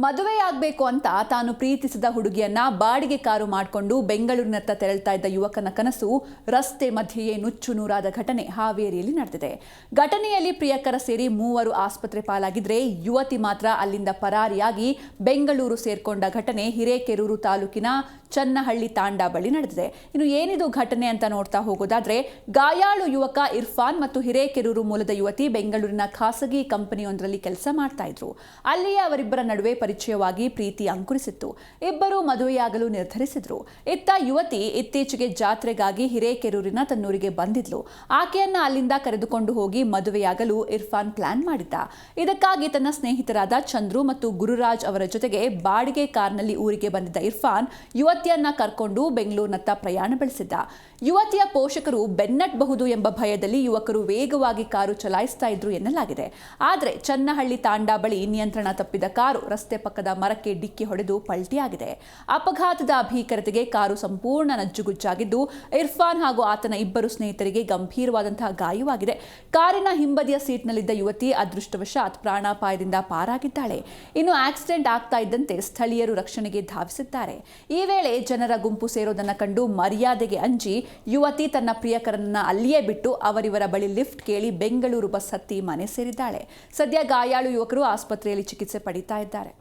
ಮದುವೆಯಾಗಬೇಕು ಅಂತ ತಾನು ಪ್ರೀತಿಸಿದ ಹುಡುಗಿಯನ್ನ ಬಾಡಿಗೆ ಕಾರು ಮಾಡಿಕೊಂಡು ಬೆಂಗಳೂರಿನತ್ತ ತೆರಳ್ತಾ ಇದ್ದ ಯುವಕನ ಕನಸು ರಸ್ತೆ ಮಧ್ಯೆಯೇ ನುಚ್ಚು ನೂರಾದ ಘಟನೆ ಹಾವೇರಿಯಲ್ಲಿ ನಡೆದಿದೆ. ಘಟನೆಯಲ್ಲಿ ಪ್ರಿಯಕರ ಸೇರಿ 3 ಆಸ್ಪತ್ರೆ ಪಾಲಾಗಿದ್ರೆ ಯುವತಿ ಮಾತ್ರ ಅಲ್ಲಿಂದ ಪರಾರಿಯಾಗಿ ಬೆಂಗಳೂರು ಸೇರ್ಕೊಂಡ ಘಟನೆ ಹಿರೇಕೆರೂರು ತಾಲೂಕಿನ ಚನ್ನಹಳ್ಳಿ ತಾಂಡಾ ಬಳಿ ನಡೆದಿದೆ. ಇನ್ನು ಏನಿದು ಘಟನೆ ಅಂತ ನೋಡ್ತಾ ಹೋಗೋದಾದ್ರೆ, ಗಾಯಾಳು ಯುವಕ ಇರ್ಫಾನ್ ಮತ್ತು ಹಿರೇಕೆರೂರು ಮೂಲದ ಯುವತಿ ಬೆಂಗಳೂರಿನ ಖಾಸಗಿ ಕಂಪನಿಯೊಂದರಲ್ಲಿ ಕೆಲಸ ಮಾಡ್ತಾ ಇದ್ರು. ಅಲ್ಲಿಯೇ ಅವರಿಬ್ಬರ ನಡುವೆ ಪರಿಚಯವಾಗಿ ಪ್ರೀತಿ ಅಂಕುರಿಸಿತ್ತು. ಇಬ್ಬರು ಮದುವೆಯಾಗಲು ನಿರ್ಧರಿಸಿದ್ರು. ಇತ್ತ ಯುವತಿ ಇತ್ತೀಚೆಗೆ ಜಾತ್ರೆಗಾಗಿ ಹಿರೇಕೆರೂರಿನ ತನ್ನೂರಿಗೆ ಬಂದಿದ್ಲು. ಆಕೆಯನ್ನ ಅಲ್ಲಿಂದ ಕರೆದುಕೊಂಡು ಹೋಗಿ ಮದುವೆಯಾಗಲು ಇರ್ಫಾನ್ ಪ್ಲಾನ್ ಮಾಡಿದ್ದ. ಇದಕ್ಕಾಗಿ ತನ್ನ ಸ್ನೇಹಿತರಾದ ಚಂದ್ರು ಮತ್ತು ಗುರುರಾಜ್ ಅವರ ಜೊತೆಗೆ ಬಾಡಿಗೆ ಕಾರ್ನಲ್ಲಿ ಊರಿಗೆ ಬಂದಿದ್ದ ಇರ್ಫಾನ್ ಯುವತಿಯನ್ನ ಕರ್ಕೊಂಡು ಬೆಂಗಳೂರಿನತ್ತ ಪ್ರಯಾಣ ಬೆಳೆಸಿದ್ದ. ಯುವತಿಯ ಪೋಷಕರು ಬೆನ್ನಟ್ಟಬಹುದು ಎಂಬ ಭಯದಲ್ಲಿ ಯುವಕರು ವೇಗವಾಗಿ ಕಾರು ಚಲಾಯಿಸ್ತಾ ಇದ್ರು ಎನ್ನಲಾಗಿದೆ. ಆದರೆ ಚನ್ನಹಳ್ಳಿ ತಾಂಡಾ ಬಳಿ ನಿಯಂತ್ರಣ ತಪ್ಪಿದ ಕಾರು ರಸ್ತೆ ಪಕ್ಕದ ಮರಕ್ಕೆ ಡಿಕ್ಕಿ ಹೊಡೆದು ಪಲ್ಟಿಯಾಗಿದೆ. ಅಪಘಾತದ ಭೀಕರತೆಗೆ ಕಾರು ಸಂಪೂರ್ಣ ನಜ್ಜುಗುಜ್ಜಾಗಿದ್ದು ಇರ್ಫಾನ್ ಹಾಗೂ ಆತನ ಇಬ್ಬರು ಸ್ನೇಹಿತರಿಗೆ ಗಂಭೀರವಾದಂತಹ ಗಾಯವಾಗಿದೆ. ಕಾರಿನ ಹಿಂಬದಿಯ ಸೀಟ್ನಲ್ಲಿದ್ದ ಯುವತಿ ಅದೃಷ್ಟವಶಾತ್ ಪ್ರಾಣಾಪಾಯದಿಂದ ಪಾರಾಗಿದ್ದಾಳೆ. ಇನ್ನು ಆಕ್ಸಿಡೆಂಟ್ ಆಗ್ತಾ ಇದ್ದಂತೆ ಸ್ಥಳೀಯರು ರಕ್ಷಣೆಗೆ ಧಾವಿಸಿದ್ದಾರೆ. ಈ ವೇಳೆ ಜನರ ಗುಂಪು ಸೇರೋದನ್ನ ಕಂಡು ಮರ್ಯಾದೆಗೆ ಅಂಜಿ ಯುವತಿ ತನ್ನ ಪ್ರಿಯಕರನ್ನ ಅಲ್ಲಿಯೇ ಬಿಟ್ಟು ಅವರಿವರ ಬಳಿ ಲಿಫ್ಟ್ ಕೇಳಿ ಬೆಂಗಳೂರು ಬಸ್ ಹತ್ತಿ ಮನೆ ಸೇರಿದ್ದಾಳೆ. ಸದ್ಯ ಗಾಯಾಳು ಯುವಕರು ಆಸ್ಪತ್ರೆಯಲ್ಲಿ ಚಿಕಿತ್ಸೆ ಪಡಿತಾ ಇದ್ದಾರೆ.